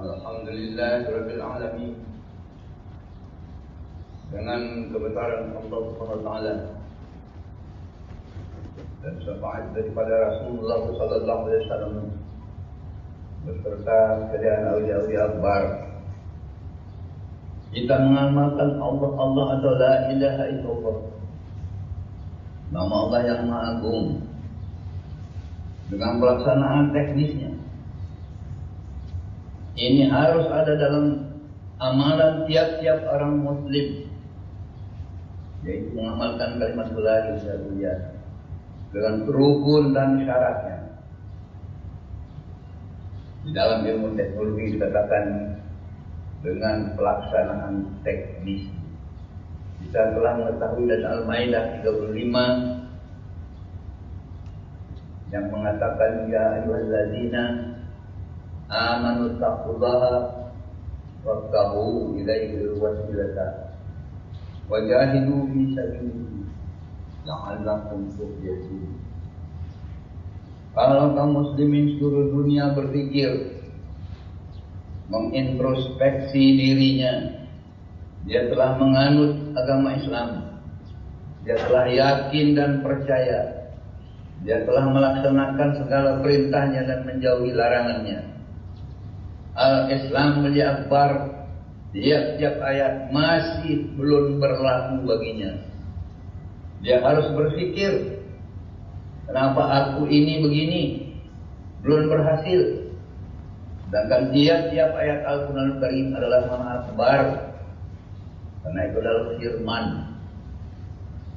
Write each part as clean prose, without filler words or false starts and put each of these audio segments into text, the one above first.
Alhamdulillahirabbil alamin. Dengan kebesaran Allah Subhanahu wa taala dan syafaat daripada Rasulullah sallallahu alaihi wasallam beserta sekalian aulia-aulia akbar, kita mengamalkan Allah atau la ilaha illallah, nama Allah yang Maha Agung, dengan pelaksanaan teknisnya. Ini harus ada dalam amalan tiap-tiap orang muslim, yaitu mengamalkan kalimat la ilaha illallah dengan rukun dan syaratnya. Di dalam ilmu teknologi dikatakan dengan pelaksanaan teknis. Kita telah mengetahui dari Al-Maidah 35 yang mengatakan ya ayyuhalladzina amanu taqullaha wabtaghu ilaihi wasilata wajahidu fi sabilihi la'allakum tuflihun. Kalau kaum muslimin seluruh dunia berpikir, mengintrospeksi dirinya, dia telah menganut agama Islam, dia telah yakin dan percaya, dia telah melaksanakan segala perintahnya dan menjauhi larangannya. Al-Islam akbar, tiap-tiap ayat masih belum berlaku baginya. Dia harus berpikir, kenapa aku ini begini, belum berhasil. Sedangkan tiap-tiap ayat Al-Quranul Karim adalah Maha Akbar, karena itu adalah firman.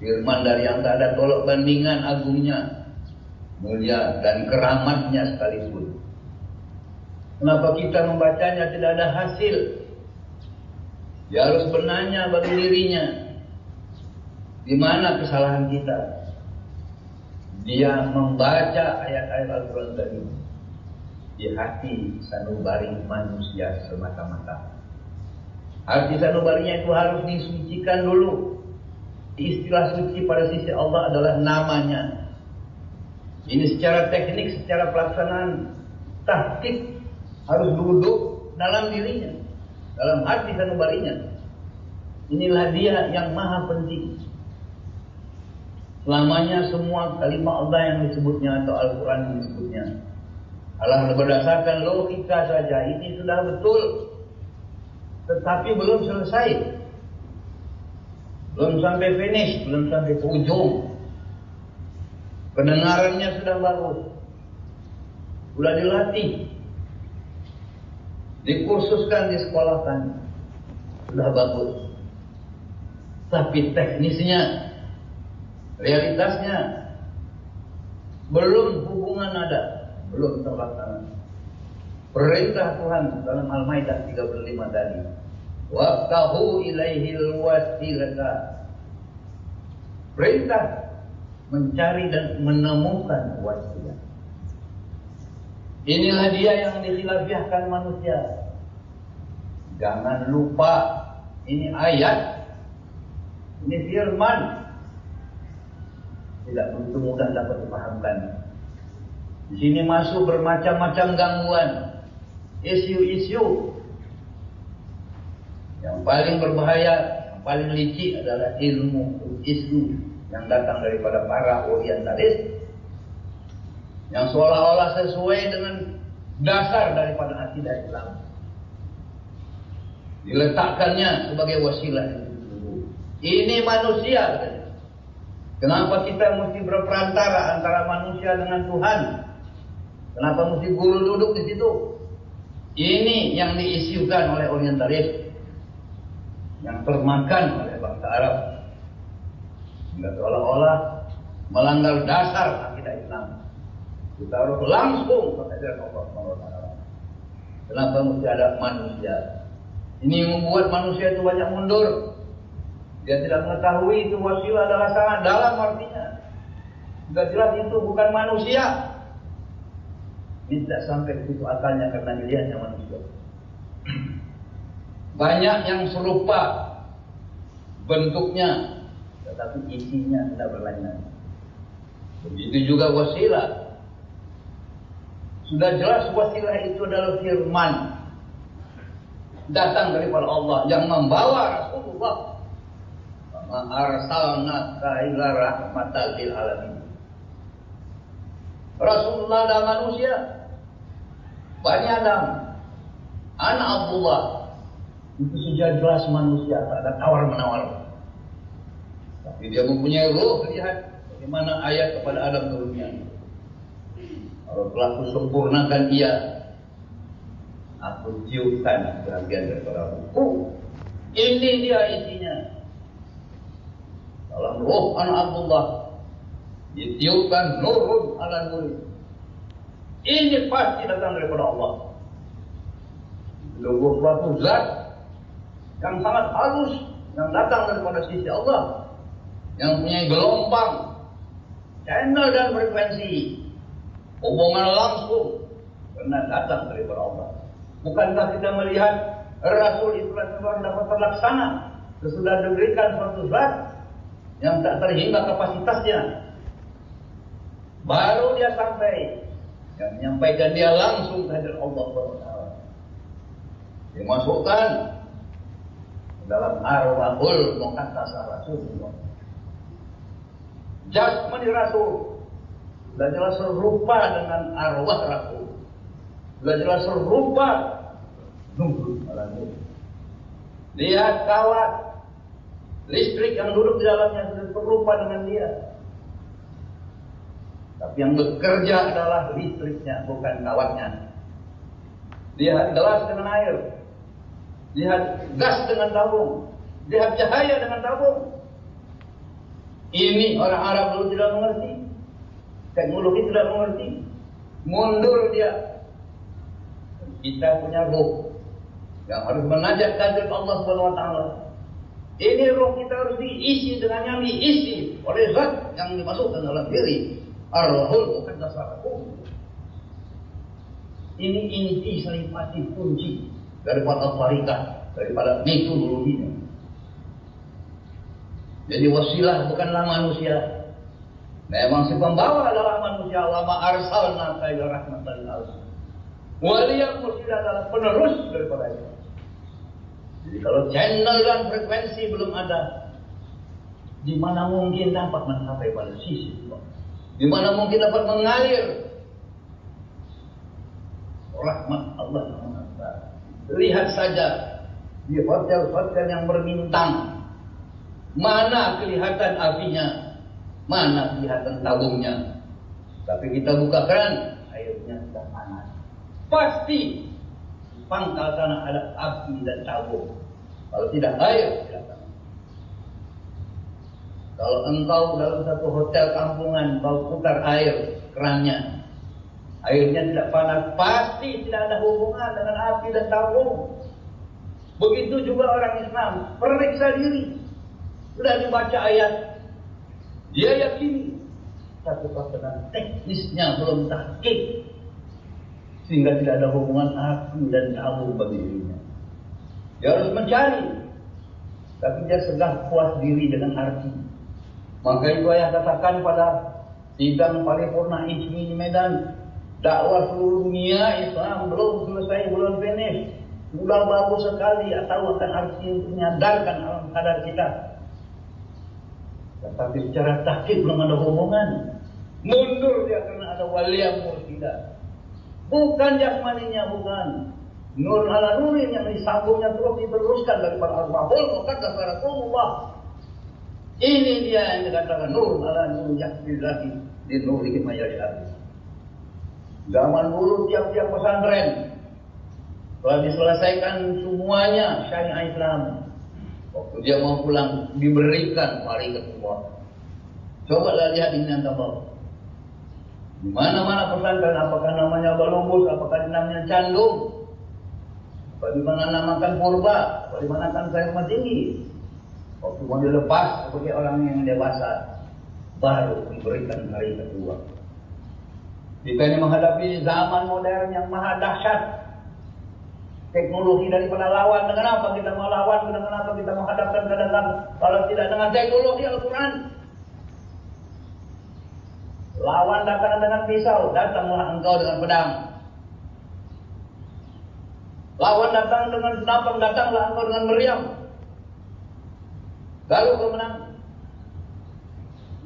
Firman dari yang tak ada tolak bandingan agungnya, mulia dan keramatnya sekalipun. Kenapa kita membacanya tidak ada hasil? Dia harus bertanya bagi dirinya, di mana kesalahan kita? Dia membaca ayat-ayat Al-Quran tadi di hati sanubari manusia semata-mata. Hati sanubarinya itu harus disucikan dulu. Istilah suci pada sisi Allah adalah namanya. Ini secara teknik, secara pelaksanaan tahqiq harus duduk dalam dirinya, dalam hati sanubarinya. Inilah dia yang maha penting. Selamanya semua kalimat Allah yang disebutnya atau Al-Quran yang disebutnya adalah berdasarkan logika saja. Ini sudah betul, tetapi belum selesai, belum sampai finish, belum sampai ke ujung. Pendengarannya sudah bagus, sudah dilatih, dikursuskan, disekolahkan, sudah bagus. Tapi teknisnya, realitasnya belum hubungan ada, belum terlaksana. Perintah Tuhan dalam Al-Maidah 35 tadi, wabtaghu ilaihil wasilata. Perintah mencari dan menemukan wasilah. Inilah dia yang dikhilafiahkan manusia. Jangan lupa, ini ayat, ini firman, tidak begitu mudah dapat dipahamkan. Di sini masuk bermacam-macam gangguan, isu-isu. Yang paling berbahaya, yang paling licik adalah ilmu isu yang datang daripada para orientalis, yang seolah-olah sesuai dengan dasar daripada akidah Islam, diletakkannya sebagai wasilah. Ini manusia, katanya. Kenapa kita mesti berperantara antara manusia dengan Tuhan? Kenapa mesti guru duduk di situ? Ini yang diisukan oleh orientalis, yang termakan oleh bangsa Arab, hingga seolah-olah melanggar dasar akidah Islam. Kita harus langsung kepada Allah SWT. Kenapa mesti ada manusia? Ini membuat manusia itu banyak mundur. Dia tidak mengetahui itu wasilah adalah sangat dalam artinya. Sudah jelas itu bukan manusia. Ini tidak sampai ke situ akalnya karena dilihatnya manusia. Banyak yang serupa bentuknya, tetapi isinya tidak berlainan. Begitu juga wasilah. Sudah jelas wasilah itu adalah firman. datang daripada Allah yang membawa Rasulullah. Ma arsalnaka illa rahmatan lil alamin. Rasulullah adalah manusia, Bani Adam, anak Abdullah. Itu sudah jelas manusia, tak ada tawar-menawar. Tapi dia mempunyai ruh. Lihat bagaimana ayat kepada Adam turunnya. Kalau telah kusempurnakan dia, aku tiupkan bagian daripada ruh. Ini dia isinya. Dalam ruh anak Abdullah ditiupkan nurun ala nur. Ini pasti datang daripada Allah. Itu suatu zat yang sangat halus, yang datang daripada sisi Allah, yang punya gelombang, channel dan frekuensi, hubungan langsung, karena datang daripada Allah. Bukankah kita melihat Rasul itu dapat terlaksana sesudah diberikan suatu zat yang tak terhingga kapasitasnya, baru dia sampai, yang menyampaikan dia langsung kehadirat Allah SWT. Dimasukkan dalam arwahul muqaddasah Rasulullah. Jasmani Rasul sudah jelas serupa dengan arwah Rasul, sudah jelas serupa nurul ala nur. Lihat kawat listrik yang duduk di dalamnya sudah serupa dengan dia. Tapi yang bekerja adalah listriknya, bukan kawatnya. Lihat gelas dengan air, lihat gas dengan tabung, lihat cahaya dengan tabung. Ini orang Arab dulu tidak mengerti, teknologi tidak mengerti, mundur dia. Kita punya ruh yang harus menajat kehadirat Allah SWT. Ini ruh kita harus diisi dengan yang diisi oleh zat yang dimasukkan dalam diri. Ar-Ruhul Muqaddasah. Ini inti saripati kunci daripada tariqah, daripada metodologinya. Jadi wasilah bukanlah manusia. Memang si pembawa adalah manusia. Wa ma arsalnaka illa rahmatan lil alamin. Wali yang mursyid adalah penerus daripada itu. Jadi kalau channel dan frekuensi belum ada, di mana mungkin dapat mencapai pada sisi Allah? Di mana mungkin dapat mengalir rahmat Allah SWT. Lihat saja di hotel-hotel yang berbintang, mana kelihatan apinya, mana kelihatan tabungnya. Tapi kita buka keran, airnya sudah panas. Pasti pangkal sana ada api dan tabung. Kalau tidak air, tidak panas. Kalau engkau dalam satu hotel kampungan, kau putar air kerannya, airnya tidak panas, pasti tidak ada hubungan dengan api dan tabung. Begitu juga orang Islam, periksa diri. Sudah dibaca ayat, dia yakini, satu perkara teknisnya belum tahqiq, sehingga tidak ada hubungan api dan tabung bagi dirinya. Dia harus mencari, tapi dia sedang puas diri dengan arti. Maka itu ayah katakan pada sidang paripurna ISMI di Medan, dakwah seluruh dunia Islam belum selesai, belum finish. Sudah bagus sekali atau akan arti untuk menyadarkan alam sadar kita. Tetapi secara tahqiq belum ada hubungan. Mundur dia karena ada wali yang mursyida. Bukan jasmaninya, bukan. Nur ala nurin yang disambungnya terus diteruskan daripada Al-Mahul Muqaddasah Rasulullah. Ini dia yang dikatakan nur ala nur yahdillahi di nurihi mayasya. Zaman dulu tiap-tiap pesantren telah diselesaikan semuanya syariah Islam. Waktu dia mau pulang diberikan hari kedua. Coba lihat ini yang bawah. Di mana-mana pesantren, apakah namanya Balumbus, apakah namanya Candung, bagaimana namakan Purba, bagaimana kan saya tinggi. Waktu mau dilepas sebagai orang yang dewasa, baru diberikan hari kedua. Kita ini menghadapi zaman modern yang maha dahsyat. Teknologi daripada lawan, dengan apa kita mau lawan, dengan apa kita menghadapkan keadaan kalau tidak dengan teknologi Al-Quran. Lawan datang dengan pisau, datanglah engkau dengan pedang. Lawan datang dengan senapang, datanglah engkau dengan meriam. Lalu kau menang.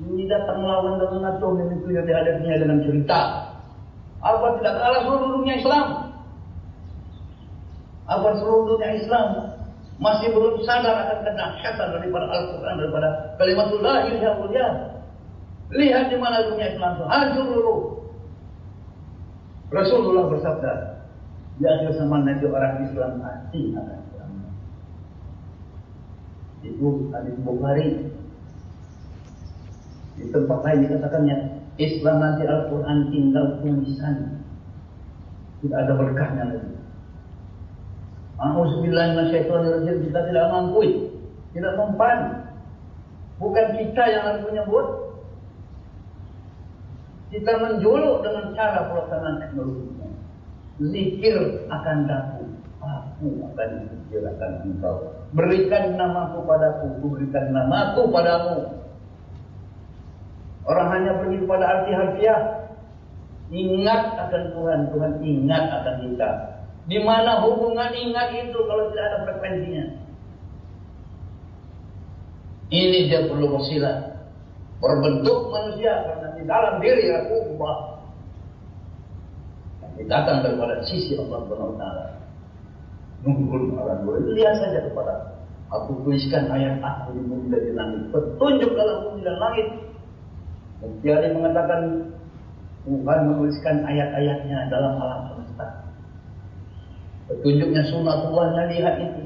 Ini datang lawan dengan atom yang itu yang dihadapinya dengan cerita. Apa tidak kalah seluruh dunia Islam? Apa seluruh dunia Islam masih belum sadar akan kedahsyatan daripada Al-Quran, daripada kalimatullah ya mulia. Lihat di mana dunia Islam itu hancur dulu. Rasulullah bersabda, di akhir zaman nanti orang Islam mati akan Islam. Itu hadis Bukhari. Di tempat lain dikatakannya, Islam nanti Al-Quran tinggal tulisan, tidak ada berkahnya lagi. A'udzubillahi minasyaitonirrajim, kita tidak mampu, tidak mempan. Bukan kita yang harus menyebut, kita menjuluk dengan cara pelaksanaan teknologinya. Zikir akan daku, aku akan zikir akan engkau. Berikan namaku padaku, berikan namaku padamu. Orang hanya pergi kepada arti harfiah. Ingat akan Tuhan, Tuhan ingat akan kita. Di mana hubungan ingat itu kalau tidak ada frekuensinya? Ini dia perlu wasilah. Berbentuk manusia karena di dalam diri Rasulullah yang datang daripada sisi Allah Subhanahu wa taala. Nurul ala nur. Lihat saja kepada aku tuliskan ayat aku di bumi dan di langit. Petunjuk dalam bumi dan langit. Mutiara mengatakan Tuhan menuliskan ayat-ayatnya dalam alam semesta. Petunjuknya sunatullah, lihat itu.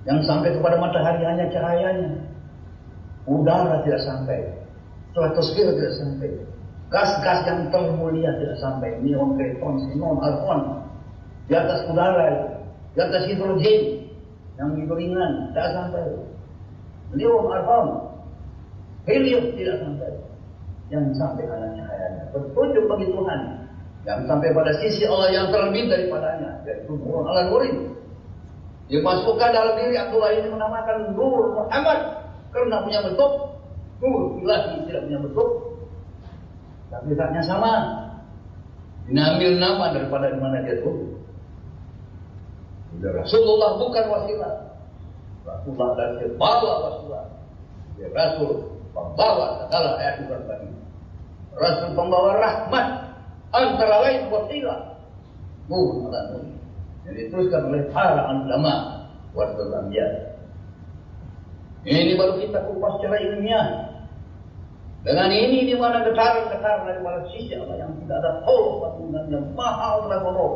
Yang sampai kepada matahari hanya cahayanya. Udara tidak sampai. Stratosfer tidak sampai. Gas-gas yang termulia tidak sampai. Neon, kreton, xenon, argon. Di atas udara, di atas hidrogen yang itu ringan, tidak sampai. Neon, argon, helium tidak sampai. Yang sampai hanya cahayanya. Petunjuk bagi Tuhan. Yang sampai pada sisi Allah yang terlebih daripadanya, yaitu Nur Al-Nurin. Dimasukkan dalam diri Abdullah ini menamakan Nur Muhammad karena punya bentuk Nur Ilahi, tidak punya bentuk, tapi haknya sama. Diambil nama daripada di mana dia turun. Rasulullah bukan wasilah. Rasulullah adalah pembawa wasilah. Dia Rasul pembawa segala ayat Al-Quran. Rasul pembawa rahmat. Antara lain wasilah Nur Al-Nur yang diteruskan oleh para ulama warasatul anbiya. Ini baru kita kupas secara ilmiah. Dengan ini di mana getaran-getaran daripada sisi Allah yang tidak ada tolong patungan yang mahal terlalu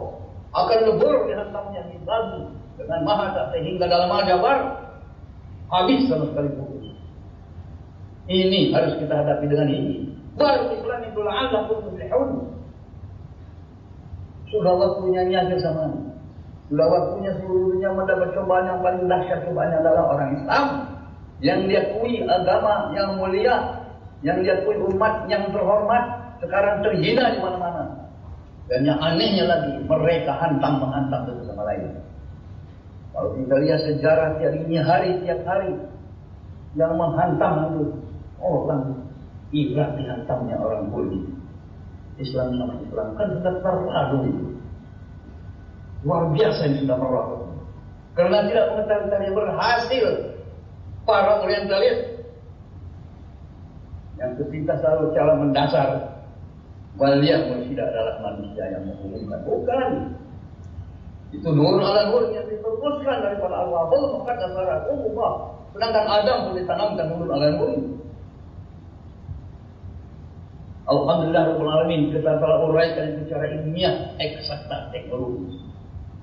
akan lebur dihantamnya di bagi dengan maha tak sehingga dalam al-jabar habis sama sekali putus. Ini harus kita hadapi dengan ini. Baru Islam itu la'allakum tuflihun. Sudah waktunya ini akhir zaman. Sudah waktunya seluruhnya mendapat cobaan yang paling dahsyat. Cobaannya adalah orang Islam yang diakui agama yang mulia, yang diakui umat yang terhormat, sekarang terhina di mana-mana. Dan yang anehnya lagi, mereka menghantam satu sama lain. Kalau kita lihat sejarah tiap hari yang menghantam itu orang Irak dihantamnya orang Budi. Islam sama Islam kan sudah terlalu luar biasa yang sudah merokok. Karena tidak mengetahui berhasil para orientalis yang ketika selalu cara mendasar waliyah tidak adalah manusia yang menghubungkan, bukan. Itu Nur Al-Nur yang diteruskan daripada Allah. Belum kata dasar Allah. Sedangkan Adam pun ditanamkan Nur Al-Nur. Alhamdulillah Rabbul Alamin, kita telah uraikan secara ilmiah, eksakta teknologi.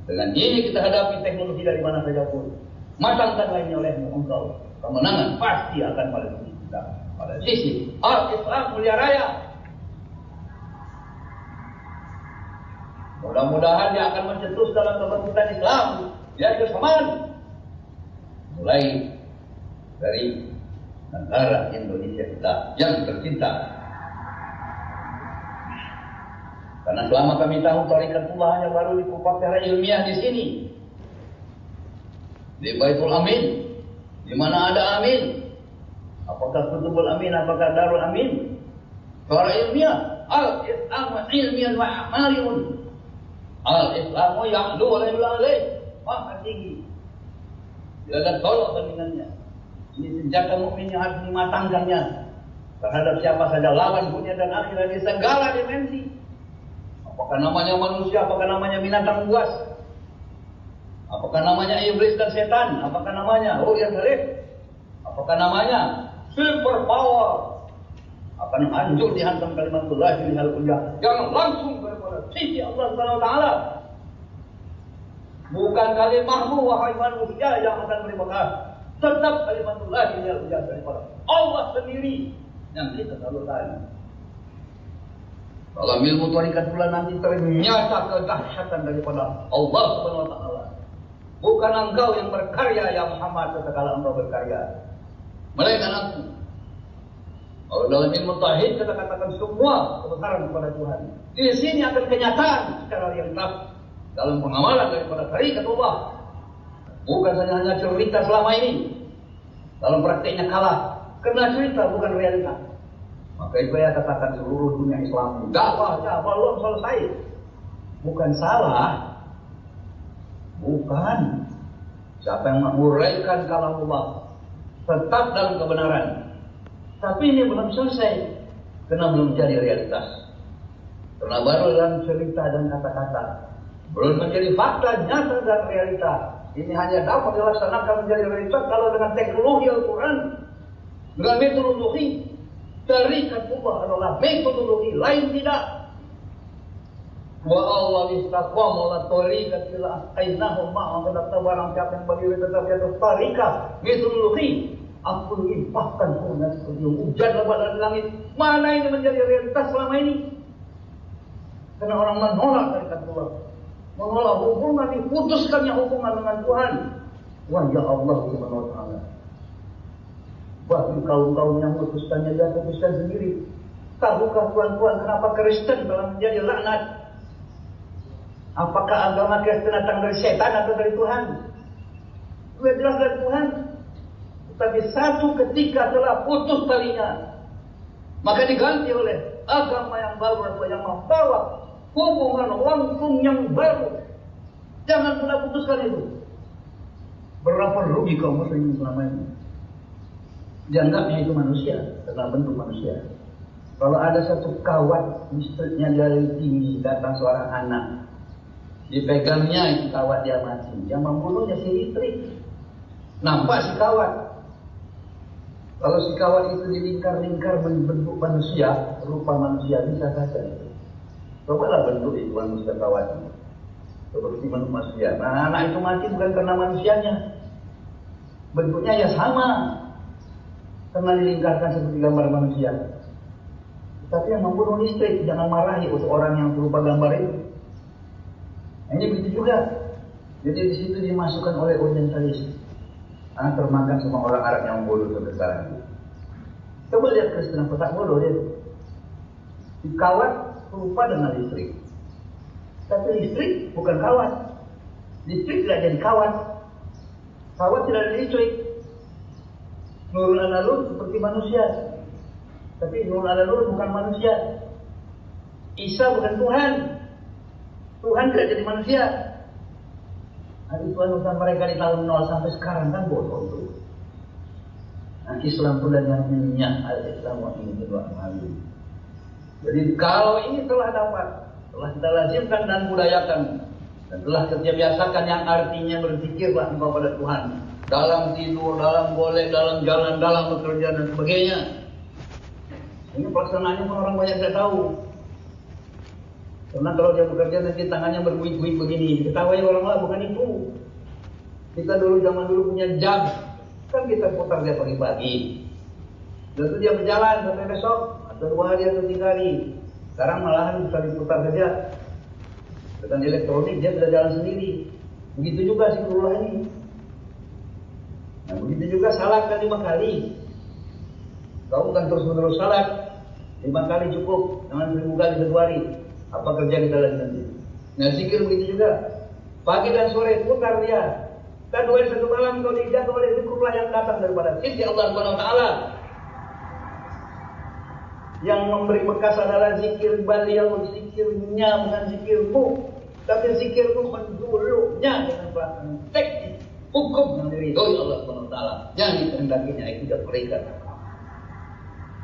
Dengan ini kita hadapi teknologi dari mana saja pun. Matangkan lainnya olehmu engkau. Kemenangan pasti akan pada sisi kita. Pada sisi Al-Islam mulia raya. Mudah-mudahan dia akan mencetus dalam kebangkitan Islam di akhir zaman. Mulai dari negara Indonesia kita yang tercinta. Karena selama kami tahu tarikatullah hanya baru dikupas secara ilmiah di sini. Di Baitul Amin. Di mana ada Amin. Apakah Kutubul Amin, apakah Darul Amin? Secara ilmiah. Al-Islam ilmiah wa amaliyun. Al-Islamu ya'lu wa la yu'la alaih. Maha tinggi. Tidak ada tolak bandingannya. Ini senjata mukmin yang harus dimatangkannya terhadap siapa saja lawan dunia dan akhirat di segala dimensi. Apakah namanya manusia, apakah namanya binatang buas, apakah namanya iblis dan setan, apakah namanya yang salib, apakah namanya super power, akan hancur dihantam kalimatullah di hal kuliah yang langsung kepada sisi Allah Subhanahu wa taala. Bukan kalimatmu wahai manusia yang akan berbekas, tetap kalimatullah di hal kuliah daripada Allah sendiri yang kita selalu tanya. Dalam ilmu tarikat pula nanti ternyata kedahsyatan daripada Allah Subhanahu wa taala. Bukan engkau yang berkarya ya Muhammad tatkala engkau berkarya, melainkan aku. Kalau dalam ilmu tauhid kita katakan semua kebenaran kepada Tuhan. Di sini akan kenyataan secara realitas dalam pengamalan daripada tarikat Allah. Bukan hanya cerita selama ini. Dalam prakteknya kalah. Karena cerita bukan realitas. Maka itu saya katakan seluruh dunia Islam dakwahnya belum selesai. Bukan salah. Bukan. Siapa yang menguraikan kalam Allah tetap dalam kebenaran. Tapi ini belum selesai. Karena belum jadi realitas. Karena baru dalam cerita dan kata-kata. Belum menjadi fakta nyata dan realita. Ini hanya dapat dilaksanakan menjadi realitas kalau dengan teknologi Al-Quran. Dengan metodologi. Tarikat Allah adalah metodologi, lain tidak. Wa Allah istaqamu la tarikat ila asqainahum ma'am kata barang siapa yang berdiri tetap di atas tarikat metodologi, aku limpahkan kurnia seperti hujan lebat dari langit. Mana ini menjadi realitas selama ini? Karena orang menolak tarikat Allah, menolak hubungan, diputuskannya hubungan dengan Tuhan. Wah ya Allah subhanahu wa ta'ala. Bahkan kaum-kaum yang memutuskannya dia putuskan sendiri. Tahukah tuan-tuan kenapa Kristen telah menjadi laknat? Apakah agama Kristen datang dari setan atau dari Tuhan? Sudah jelas dari Tuhan. Tetapi satu ketika telah putus talinya, maka diganti oleh agama yang baru atau yang membawa hubungan langsung yang baru. Jangan pernah putuskan itu. Berapa rugi kaum muslimin selama ini? Dianggapnya itu manusia, karena bentuk manusia. Kalau ada satu kawat listriknya dari tinggi, datang seorang anak, dipegangnya itu kawat dia mati. Yang membunuhnya si listrik. Nampak si kawat. Kalau si kawat itu dilingkar-lingkar bentuk manusia, rupa manusia, bisa saja. Cobalah bentuk itu manusia kawat. Seperti bentuk manusia. Nah, anak itu mati bukan karena manusianya. Bentuknya ya sama. Karena dilingkarkan seperti gambar manusia. Tapi yang membunuh listrik, jangan marahi untuk orang yang berupa gambar itu. Ini begitu juga. Jadi di situ dimasukkan oleh orientalis. Termakan sama orang Arab yang bodoh sebesar itu. Coba lihat Kristen kotak bodoh dia. Di kawat serupa dengan listrik. Tapi listrik bukan kawat. Listrik tidak jadi kawat. Kawat tidak ada listrik. Nurul Ala-Nur seperti manusia. Tapi Nurul Ala-Nur bukan manusia. Isa bukan Tuhan. Tuhan tidak jadi manusia. Hari Tuhan mereka di tahun 0 sampai sekarang kan bodoh itu. Nah, Islam pula yang minyak al-Islam wa ini kedua kali. Jadi kalau ini telah dapat, telah kita lazimkan dan budayakan, dan telah kita biasakan yang artinya berzikirlah engkau pada Tuhan. Dalam tidur, dalam golek, dalam jalan, dalam bekerja dan sebagainya. Ini pelaksanaannya pun orang banyak tidak tahu. Karena kalau dia bekerja nanti tangannya berbuih-buih begini. Ketahui orang lah bukan itu. Kita dulu zaman dulu punya jam. Kan kita putar dia pagi-pagi. Dan itu dia berjalan sampai besok. Atau 2 hari atau 3 hari. Sekarang malahan bisa diputar saja. Dengan elektronik dia bisa jalan sendiri. Begitu juga zikrullah ini. Nah, begitu juga salat kan 5 kali. Kau bukan terus-menerus salat. 5 kali cukup. Jangan 1000 kali 1 hari. Apa kerja kita lagi nanti? Nah, zikir begitu juga. Pagi dan sore putar dia. Dan 2 hari 1 malam kau dijaga oleh zikrullah yang datang daripada sisi Allah Subhanahu wa taala. Yang memberi bekas adalah zikir beliau, zikirnya bukan zikirmu. Tapi zikir itu menjuluknya dengan pelaksanaan teknis hukum yang diridhoi Allah SWT yang dikehendakinya itu tidak berikan.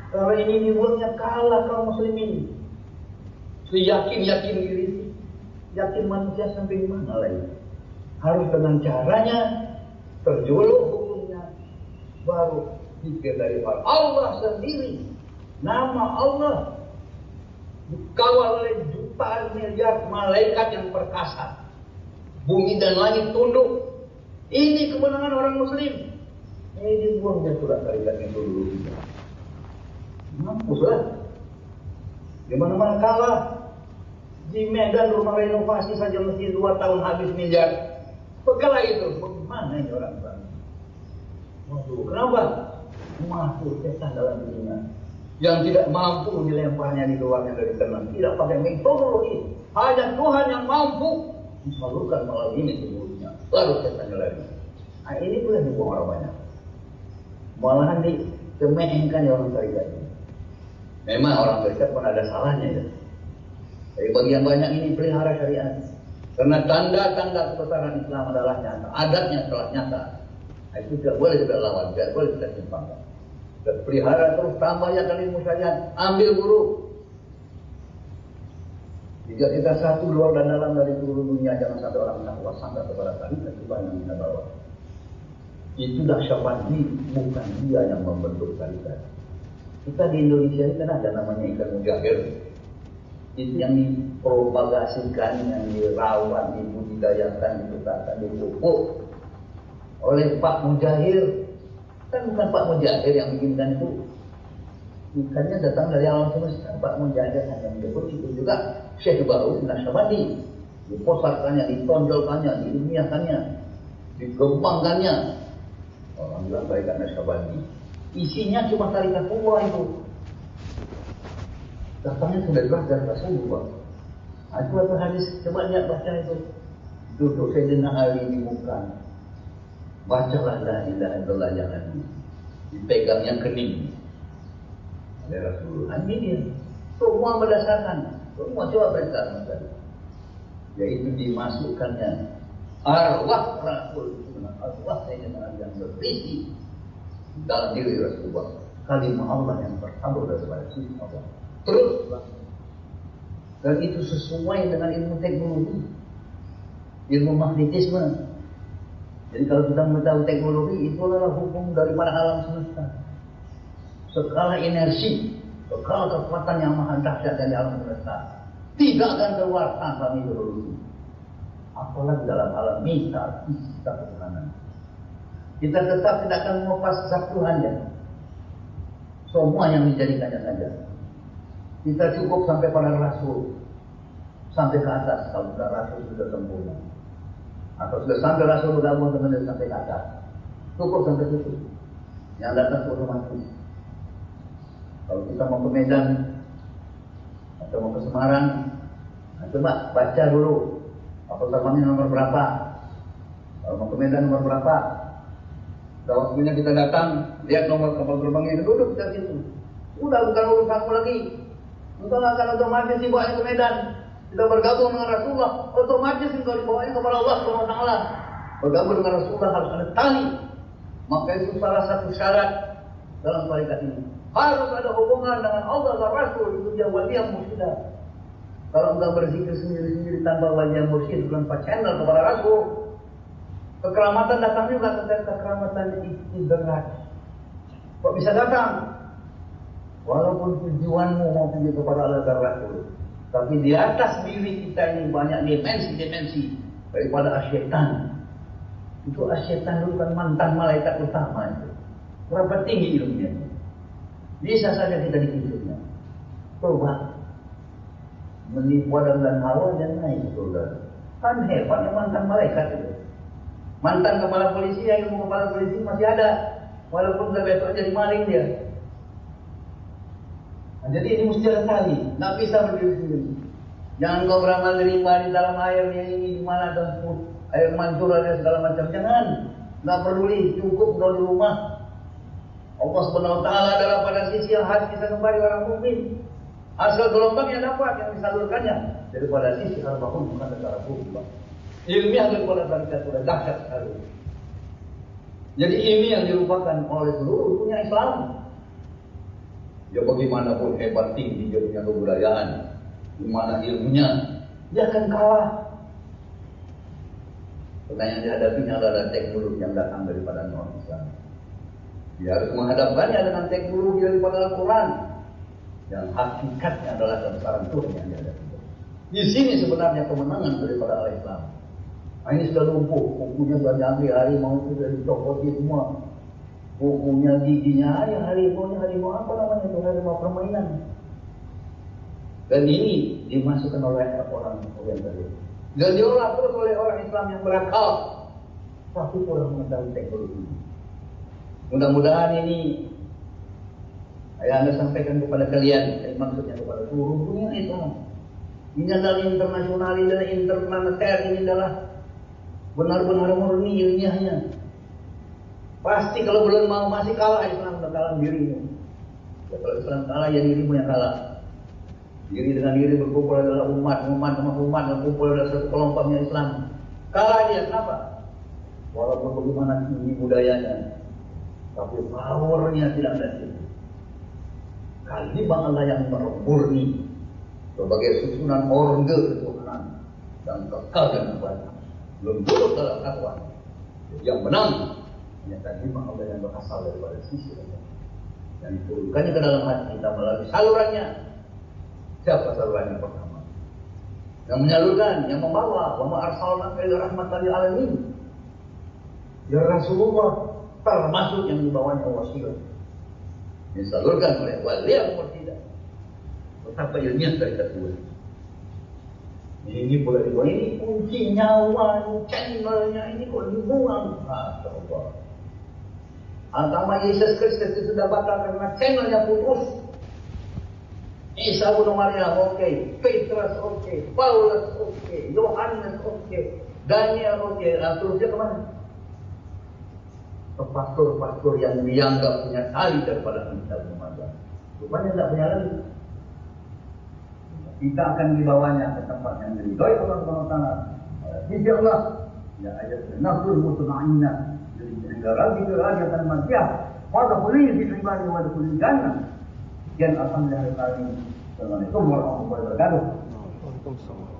Kalau ini dibuatnya kalah kaum muslimin. Yakin diri, yakin manusia sampai di mana lagi? Harus dengan caranya terjuluk hukumnya, baru zikir dari Allah sendiri. Nama Allah dikawal oleh jutaan miliar malaikat yang perkasa. Bumi dan langit tunduk. Ini kemenangan orang muslim. Ini dibuangnya surat tarikatnya dulu. Mampuslah. Di mana-mana kalah. Di Medan rumah renovasi saja mesti 2 tahun habis miliar. Bekalah itu. Bagaimana ini orang-orang? Kenapa? Masuk setan dalam dirinya. Yang tidak mampu dilemparnya di luarnya dari kanan. Tidak pakai metodologi. Hanya Tuhan yang mampu disalurkan malam ini tubuhnya. Lalu setan lagi. Nah ini pula dibuang orang banyak. Malahan dikemehkan orang tarikat. Memang orang tarikat pun ada salahnya ya. Dari bagian banyak ini pelihara syariat. Karena tanda-tanda kebesaran Islam adalah nyata. Adatnya telah nyata. Nah, itu tidak boleh kita lawan. Tidak boleh kita simpangkan. Kita pelihara terus tambah ya kali musyayat. Ambil guru. Jika kita satu luar dan dalam dari seluruh dunia, jangan sampai orang takwa sangka kepada tarikat yang kita bawa. Itu Naqsyabandi, bukan dia yang membentuk tarikat. Kita di Indonesia ini kan ada namanya ikan mujahir. Itu yang dipropagasikan, yang dirawat, dibudidayakan, diputakan, dipupuk oleh Pak Mujahir. Kan bukan Pak Mujahir yang bikinkan itu. Ikannya datang dari alam semesta. Pak Mujahir hanya menyebut itu juga Syekh Baru Naqsyabandi. Diposarkannya, ditonjolkannya, diilmiahkannya, dikembangkannya. Orang bilang tarikat Naqsyabandi. Isinya cuma tarikat tua itu. Datangnya sudah jelas dari Rasulullah. Itu apa hadis? Coba lihat baca itu. Duduk Sayyidina Ali di muka. Bacalah la ilaha illallah yang hadis. Dipegangnya kening oleh Rasulullah. Ini dia. Semua berdasarkan. Semua coba periksa misalnya. Yaitu dimasukkannya arwah Rasul. Arwah Sayyidina Ali yang berisi dalam diri Rasulullah. Kalimah Allah yang bertabur daripada sisi Allah. Terus, dan itu sesuai dengan ilmu teknologi, ilmu magnetisme. Jadi kalau kita mengetahui teknologi, itu adalah hukum daripada alam semesta. Skala inersi, skala kekuatan yang maha dahsyat dari alam semesta tidak akan keluar tanpa metodologi. Apalagi dalam alam mita, kita ketuhanan. Kita tetap tidak akan melepas zat Tuhannya. Semua yang dijadikannya saja. Kita cukup sampai pada Rasul, sampai ke atas kalau sudah Rasul sudah sempurna, atau sudah sampai Rasul bergabung dengan dia sampai ke atas, cukup sampai situ. Yang datang ke otomatis. Kalau kita mau ke Medan atau mau ke Semarang, nah coba baca dulu kapal terbangnya nomor berapa. Kalau mau ke Medan nomor berapa. Kalau waktunya kita datang, lihat nomor kapal terbangnya, duduk di situ. Udah bukan urusanmu lagi. Engkau akan otomatis dibawa ke Medan. Kita bergabung dengan Rasulullah, otomatis engkau dibawa kepada Allah SWT. Bergabung dengan Rasulullah harus ada tali. Maka itu salah satu syarat dalam tarikat ini. Harus ada hubungan dengan Allah dan Rasul. Itu dia wali yang mursyid. Kalau engkau berzikir sendiri-sendiri tanpa wali yang mursyid, tanpa channel kepada Rasul, kekeramatan datang juga, kekeramatan istidrak. Kok bisa datang? Walaupun tujuanmu mau pergi kepada Allah dan Rasul, tapi di atas diri kita ini banyak dimensi-dimensi daripada asyaitan. Itu asyaitan dulu kan mantan malaikat utama itu. Berapa tinggi ilmunya? Bisa saja kita dikisahnya. Coba menipu Adam dan Hawa dan naik surga. Kan hebatnya mantan malaikat itu. Mantan kepala polisi, yang ilmu kepala polisi masih ada, walaupun sudah besok jadi maling dia. Nah, jadi ini mesti ada tali, nggak bisa berdiri sendiri. Jangan kau beramal rimba di dalam air ini di mana ada air mancur ada segala macam. Jangan, nggak peduli, cukup kau di rumah. Allah Subhanahu Wa Taala adalah pada sisi yang harus bisa kembali orang mukmin. Asal gelombang yang dapat yang disalurkannya. daripada sisi arba'un bukan secara pula. Ilmiah daripada karikatur dahsyat sekali. Jadi ini yang dilupakan oleh seluruh dunia Islam. Ya bagaimanapun hebat tinggi dia punya kebudayaan, gimana ilmunya, dia akan kalah. Pertanyaan dihadapinya adalah teknologi yang datang daripada non-Islam. Dia harus menghadapkannya dengan teknologi daripada Al-Quran, yang hakikatnya adalah kebesaran Tuhan yang dihadapi. Di sini sebenarnya kemenangan daripada Al-Islam. Nah, ini sudah lumpuh, bukunya sudah diambil, harimau itu sudah dicopoti semua. Bukunya, giginya, harimau apa namanya itu, harimau permainan. Dan ini dimasukkan oleh orang Oriental. Dan diolah terus oleh orang Islam yang berakal, tapi kurang mengetahui teknologi. Mudah-mudahan ini saya sampaikan kepada kalian, maksudnya kepada seluruh dunia Islam. Ini adalah internasional, ini adalah interplaneter, ini adalah benar-benar murni ilmiahnya. Pasti kalau belum mau masih kalah Islam, kalah dirimu. Ya, kalau Islam kalah ya dirimu yang kalah. Diri dengan diri berkumpul adalah umat sama umat berkumpul adalah satu kelompoknya Islam. Kalah dia, kenapa? Walaupun bagaimana tinggi budayanya, tapi powernya tidak ada situ. Kalimat Allah yang murni sebagai susunan orge ketuhanan dan kekal dan abadi, belum turut dalam takwa. Yang menang hanya kalimat Allah yang berasal daripada sisi Allah, yang diturunkannya ke dalam hati kita melalui salurannya. Siapa saluran yang pertama? Yang menyalurkan, yang membawa. Wa ma arsalnaka illa rahmatan lil alamin. Ya Rasulullah, termasuk yang dibawanya wasilah. Disalurkan oleh wali yang murtida. Betapa ilmiah dari kedua. Ini boleh dibawa, ini kunci nyawa, channelnya ini kok dibuang. Masya Allah. Agama Yesus Kristus itu sudah batal karena channelnya putus. Isa bin Maryam oke, Petrus oke, Paulus oke, Yohanes oke, Daniel oke, terusnya kemana? Ke pastor-pastor yang dianggap punya tali daripada Isa bin Maryam. Rupanya tidak punya lagi. Kita akan dibawanya ke tempat yang diridhoi Allah Subhanahu wa taala. Insya Allah, ya ayat nafsul mutmainnah. Jadi negara itu akan matiah. Pada kulit di ibadi wa kulit jannah. Sekian alhamdulillah. Assalamualaikum warahmatullahi wabarakatuh. Waalaikumsalam.